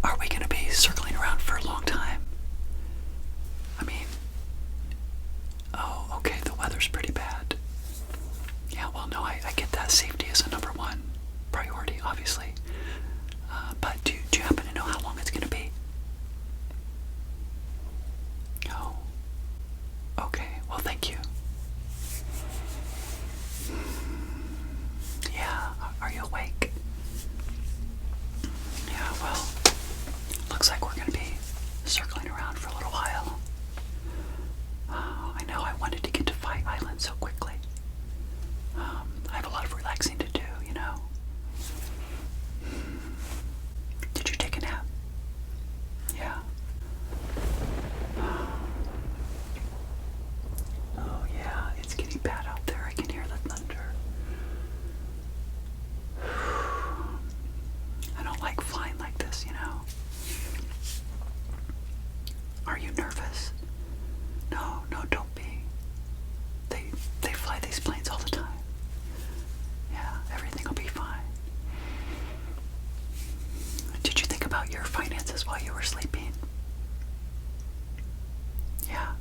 are we going to be circling around for a long time? I mean, oh, okay, the weather's pretty bad. Yeah, well, no, I get that. Safety is a number one priority, obviously. But do you happen to know how long it's going to be? Oh, okay, well, thank you. Yeah, are you awake? Yeah, well, looks like we're going to be circling around for a little while. I know I wanted to get to Fight Island so quickly. I have a lot of relaxing to do, you know. Did you take a nap? Yeah. Oh yeah, it's getting bad out there. I can hear the thunder. I don't like flying like this, you know. Are you nervous? No, don't be. They fly these planes all the time. Yeah, everything will be fine. Did you think about your finances while you were sleeping? Yeah.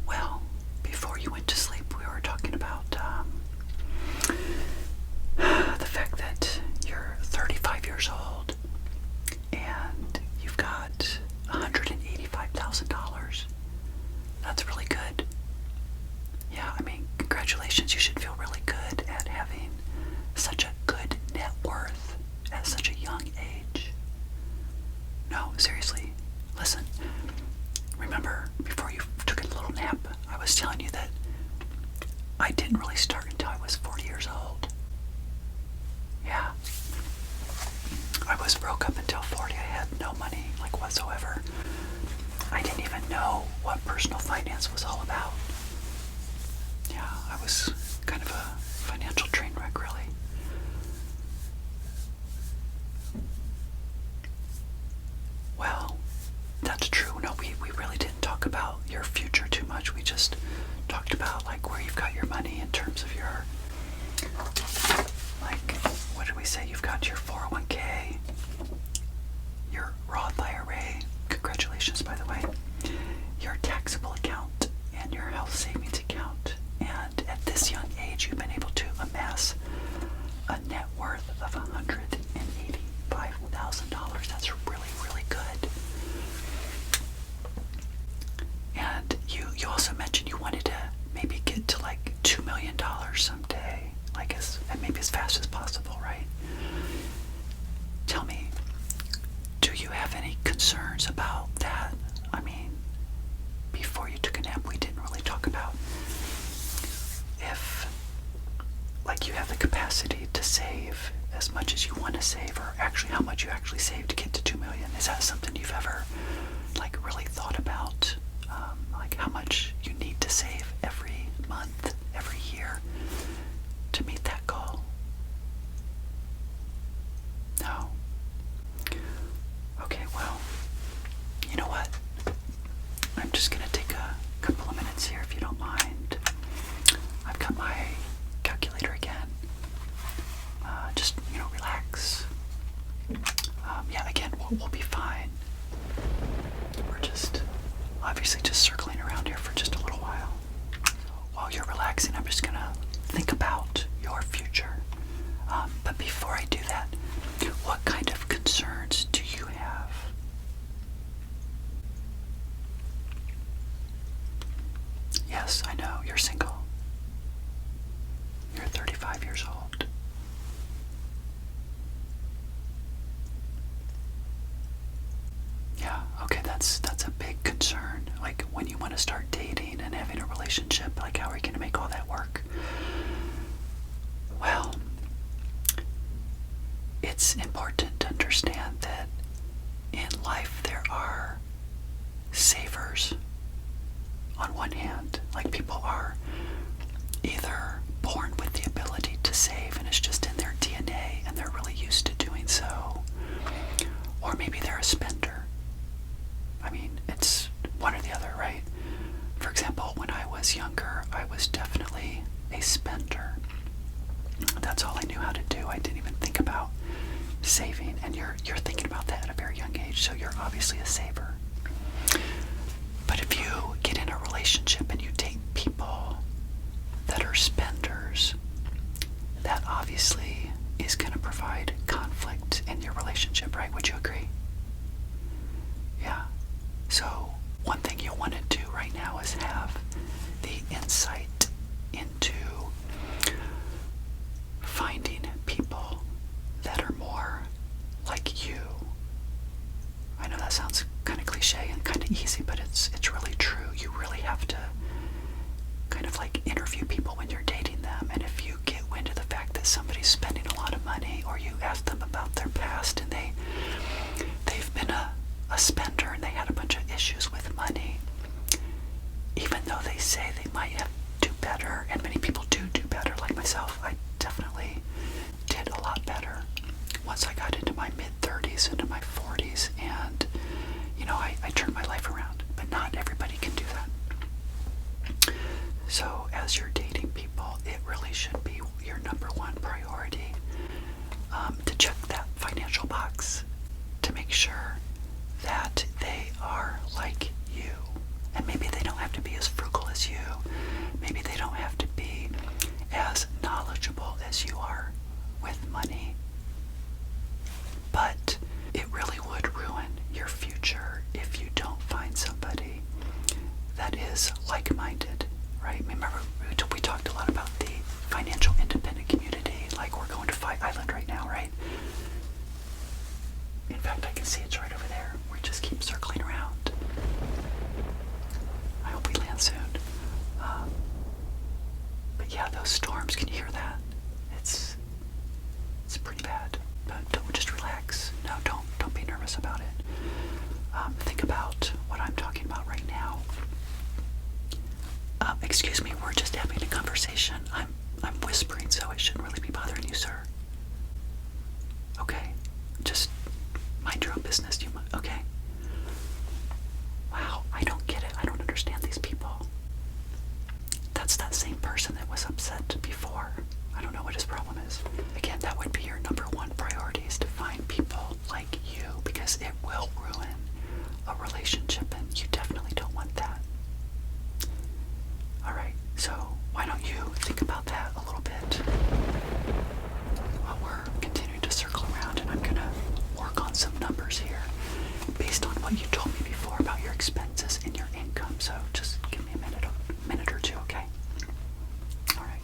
Well, before you went to sleep, we were talking about the fact that you're 35 years old and you've got $185,000. That's really good. Yeah, I mean, congratulations. You should feel really good at having such a good net worth at such a young age. No, seriously, listen. Remember, before you took a little nap, I was telling you that I didn't really start until I was 40 years old. Yeah. I was broke up until 40. I had no money, like, whatsoever. I didn't even know what personal finance was all about. Yeah, I was kind of a financial train wreck, really. Well, that's true. No, we really didn't talk about your future too much. We just talked about, like, where you've got your money in terms of your, like, what did we say? You've got your 401k, your Roth IRA, congratulations, by the way, your taxable account, and your health savings account. And at this young age, you've been able to amass a net worth of $185,000. That's really, really good. And you also mentioned you wanted to maybe get to like $2 million someday, like and maybe as fast as possible, right? Tell me, do you have any concerns about that? I mean, before you took a nap, we didn't really talk about if, like, you have the capacity to save as much as you want to save, or actually how much you actually save to get to 2 million. Is that something you've ever, like, really thought about? Like, how much you need to save every month, every year to meet that goal? No. Okay, well, you know what? I'm just gonna take a couple of minutes here, if you don't mind. I've got my calculator again. Just, you know, relax. Yeah, again, we'll be fine. We're just, obviously, just circling around here for just a little while. So while you're relaxing, I'm just gonna think about your future. But before I do that, what kind of concerns do you have? Yes, I know, you're single. You're 35 years old. Yeah, okay, that's a big concern. Like, when you want to start dating and having a relationship, like, how are you going to make all that work? Well, it's important to understand that in life there are savers. On one hand, like, people are either born with the ability to save and it's just in their DNA and they're really used to doing so, or maybe they're a spender. I mean, it's one or the other, right? For example, when I was younger, I was definitely a spender. That's all I knew how to do. I didn't even think about saving, and you're thinking about that at a very young age, so you're obviously a saver. But if you get in a relationship and you date people that are spenders, that obviously is going to provide conflict in your relationship, right? Would you agree? Yeah. So one thing you'll want to do right now is have the insight into finding people that are more like you. I know that sounds kind of cliche and kind of easy, but it's really true. You really have to kind of like interview people when you're dating them, and if you get wind of the fact that somebody's spending a lot of money, or you ask them about their past and they've been a spender and they had a bunch of issues with money, even though they say they might have do better, and many people do better, like myself, I definitely did a lot better once I got into my mid-30s, into my 40s, and I turned my life around. But not everybody can do that. So as you're dating people, it really should be your number one priority to check that financial box, to make sure that they are like you. And maybe they don't have to be as frugal as you. Maybe they don't have to be as knowledgeable as you are with money. But it really would ruin your future if you don't find somebody that is like-minded, right? Remember, we talked a lot about the financial independent community, like we're going to Fight Island right now, right? In fact, I can see it's right over there. We just keep circling around. I hope we land soon. But yeah, those storms, can you hear that? It's pretty bad. But don't just relax. No, don't be nervous about it. Think about what I'm talking about right now. Excuse me, we're just having a conversation. I'm whispering, so it shouldn't really be bothering you, sir. Okay, just mind your own business. Okay. Wow, I don't get it. I don't understand these people. That's that same person that was upset before. I don't know what his problem is. Again, that would be your number one priority, is to find people like you, because it will ruin a relationship, and you definitely don't want that. Alright, so why don't you think about that a little bit while we're continuing to circle around, and I'm going to work on some numbers here based on what you told me before about your expenses and your income. So just give me a minute or two, okay? Alright.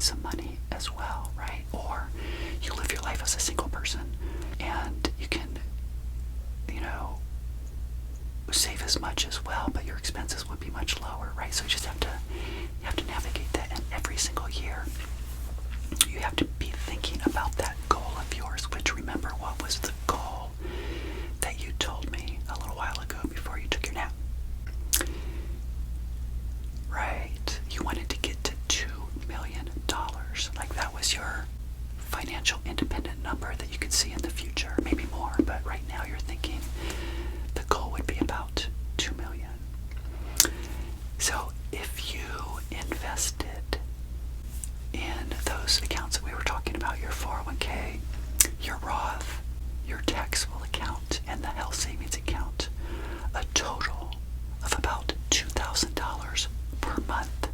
some money as well, right? Or you live your life as a single person and you can, you know, save as much as well, but your expenses would be much lower, right? So you just have to navigate that. And every single year you have to be thinking about that goal of yours, which, remember, what was the goal that you told me a little while ago before you took your nap? Right, you wanted to get to $2 million. Like, that was your financial independent number that you could see in the future, maybe more, but right now you're thinking the goal would be about $2 million. So if you invested in those accounts that we were talking about, your 401k, your Roth, your taxable account, and the health savings account, a total of about $2,000 per month.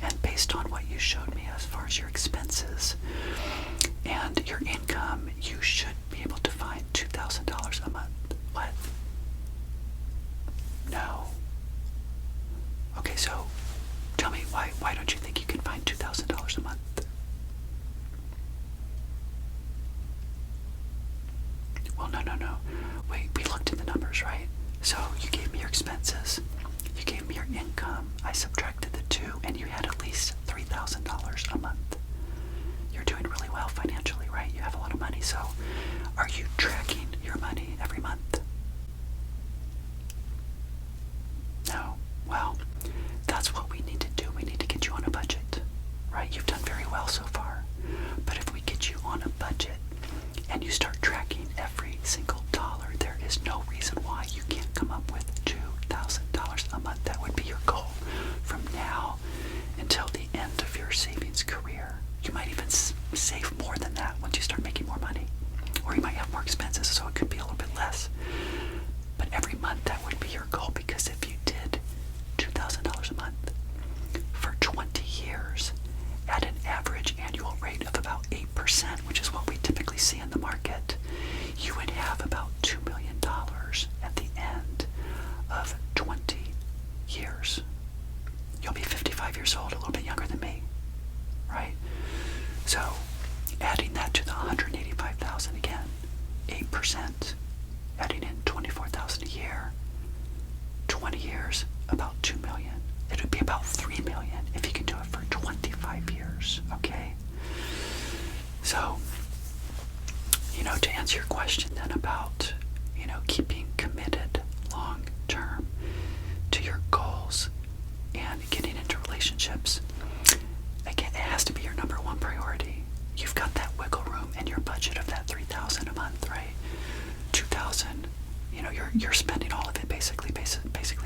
And based on what you showed me as far as your expenses and your income, you should be able to find $2,000 a month. What? No. Okay, so tell me, why don't you think you can find $2,000 a month? Well, no. We looked at the numbers, right? So you gave me your expenses, you gave me your income, I subtracted the two, and you had at least $3,000 a month. You're doing really well financially, right? You have a lot of money. So are you tracking your money every month? No. Well, that's what we need to do. We need to get you on a budget, right? You've done very well so far. But if we get you on a budget and you start tracking every single dollar, there is no reason why you can't come up with $2,000 a month. That would be your goal from now until the end of your savings career. You might even save more than that once you start making more money. Or you might have more expenses, so it could be a little bit less. But every month that would be your goal, because if you did $2,000 a month for 20 years at an average annual rate of about 8%, which is what we typically see in the market, you would have about $2 million at the end of 20 years. You'll be 55 years old, a little bit younger than me, right? So adding that to the 185,000 again, 8%, adding in 24,000 a year, 20 years, about 2 million. It would be about 3 million if you can do it for 25 years, okay? So, to answer your question then about, keeping committed long term to your goals and getting into relationships, again, it has to be your number one priority. You've got that wiggle room in your budget of that $3,000 a month, right? $2,000, you're spending all of it basically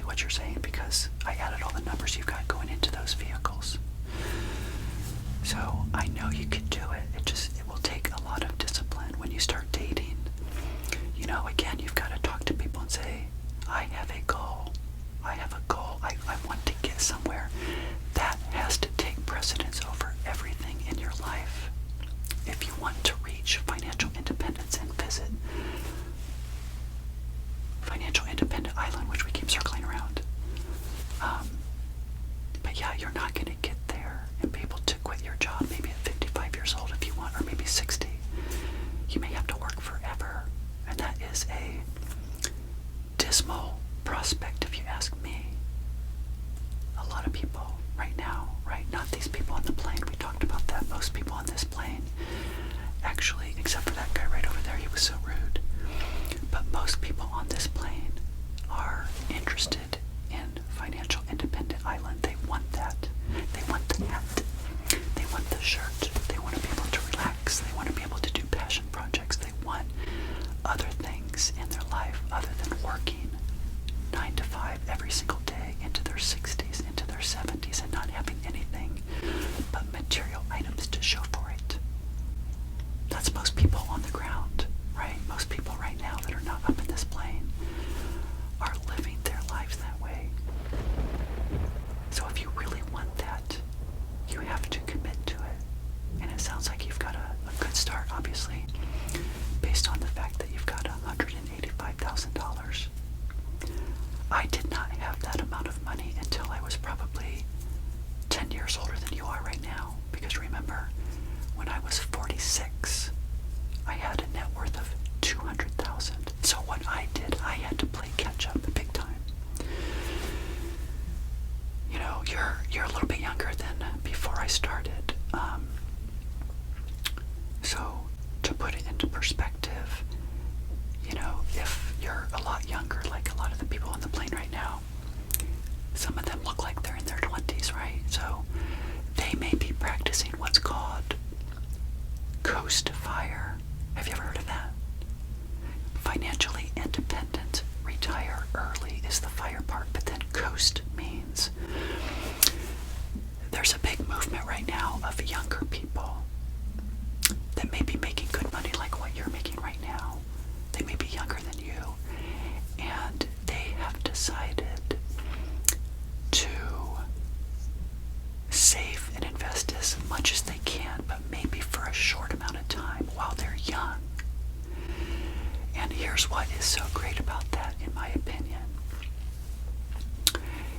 what you're saying, because I added all the numbers you've got going into those vehicles. So I know you could do it. It will take a lot of discipline when you start dating. Again, you've got to talk to people and say, I have a goal. I want to get somewhere. That has to take precedence over everything in your life. If you want to reach financial independence and visit Financial Independent Island, which we keep circling around. But yeah, you're not going to get there and be able to quit your job maybe at 55 years old if you want, or maybe 60. You may have to work forever, and that is a dismal prospect if you ask me. A lot of people right now, right? Not these people on the plane. We talked about that. Most people on this plane, actually, except for that guy right over there, he was so rude. But most people on this plane are interested in Financial Independent Island. They want that. They want the hat. They want the shirt. They want to be able to relax. They want to be able to do passion projects. They want other things in their life other than working 9 to 5 every single day into their 60s, into their 70s, and not having anything but material items to show for it. That's most people on the ground, right? Most people right now that are not up in this plane are living their lives that way. So if you really want that, you have to commit to it. And it sounds like you've got a good start, obviously, based on the fact that you've got $185,000. I did not have that amount of money until I was probably 10 years older than you are right now. Because remember, was 46, I had a net worth of 200,000. So what I did, I had to play catch up big time. You know, you're a little bit younger than before I started. So to put it into perspective, you know, if you're a lot younger, like a lot of the people on the plane right now, some of them look like they're in their 20s, right? So they may be practicing what's called coast to fire. Have you ever heard of that? Financially independent, retire early is the fire part, but then coast means there's a big movement right now of younger people that may be making good money like what you're making right now. They may be younger than you, and they have decided to save and invest as much as they can, but maybe for a short amount of time while they're young. And here's what is so great about that, in my opinion.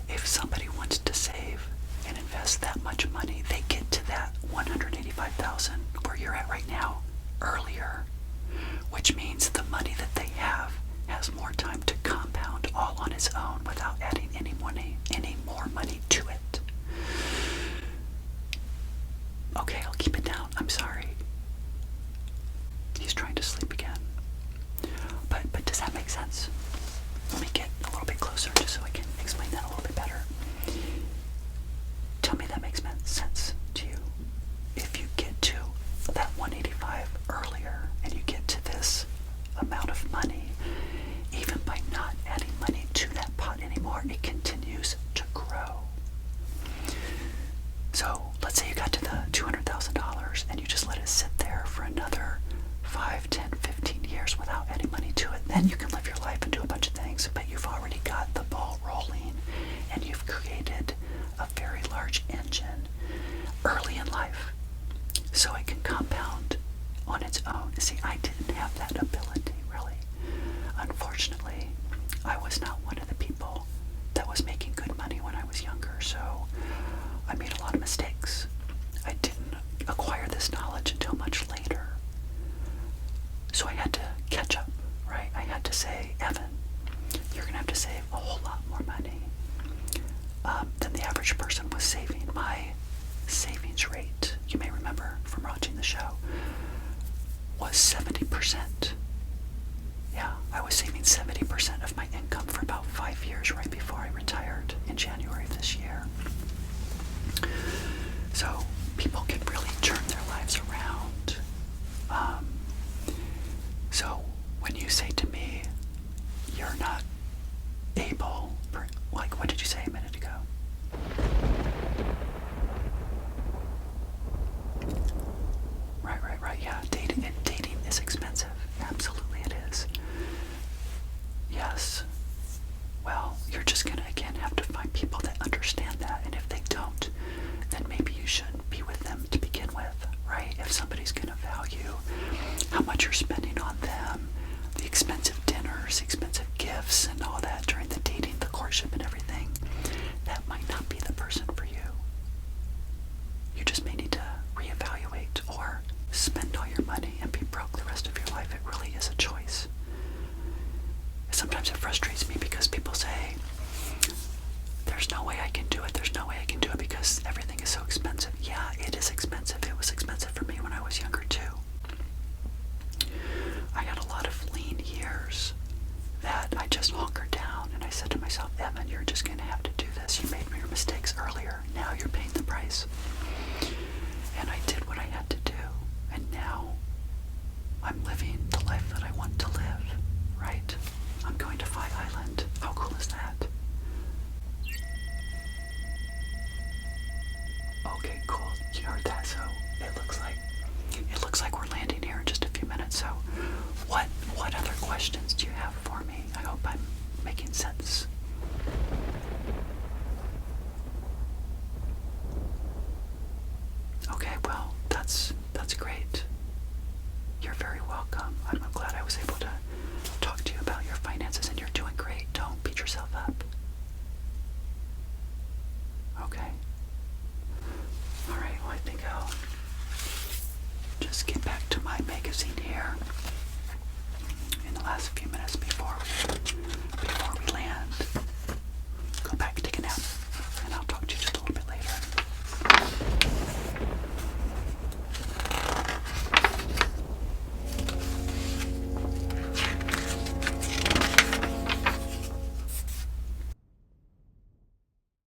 If somebody wants to save and invest that much money, they get to that 185,000 where you're at right now earlier, which means the money that they have has more time to compound all on its own without adding any more money to it. Okay, I'll keep it down. I'm sorry. He's trying to sleep again. But does that make sense? Let me get a little bit closer just so I can explain that a little bit better. Tell me that makes sense to you. If you get to that 185 earlier and you get to this amount of money, even by not adding money to that pot anymore, it continues to grow. So let's say you got to the $200,000 and you just let it sit there for another 5, 10, 15 years without adding money to it. Then you can live your life and do a bunch of things, but you've already got the ball rolling and you've created a very large engine early in life so it can compound on its own. See, I didn't have that ability, really. Unfortunately, I was not one of the people that was making good money when I was younger, so I made a lot of mistakes. I didn't acquire this knowledge until much later. So I had to catch up, right? I had to say, Evan, you're going to have to save a whole lot more money than the average person was saving. My savings rate, you may remember from watching the show, was 70%. Yeah, I was saving 70% of my income for about 5 years right before I retired in January of this year. So people can really turn their lives around. So when you say to me, you're not able, like what did you say a minute ago? Right, yeah, dating is expensive. Absolutely it is. Yes. Well, you're just gonna, again, have to find people that understand that, and if they don't, then maybe you shouldn't be with them to begin with, right? If somebody's gonna value how much you're spending on them, the expensive dinners, expensive gifts, and all that during the dating, the courtship, and everything, that might not be the person for you. You just may need to reevaluate or spend all your money and be broke the rest of your life. It really is a choice. Sometimes it frustrates me because people say, there's no way I can do it, there's no way I can do it because everything is so expensive. Yeah, it is expensive. It was expensive for me when I was younger too. I had a lot of lean years that I just hunkered down and I said to myself, Evan, you're just going to have to do this. You made your mistakes earlier. Now you're paying the price. And I did what I had to do. And now I'm living the life that I want to live, right? I'm going to Fi Island. How cool is that? Okay, cool. You heard that? So it looks like we're landing here in just a few minutes. So what other questions do you have for me? I hope I'm making sense. Okay, well, that's great. You're very welcome. I'm glad I was able to talk to you about your finances, and you're doing great. Don't beat yourself up. Okay. All right, well, I think I'll just last few minutes before we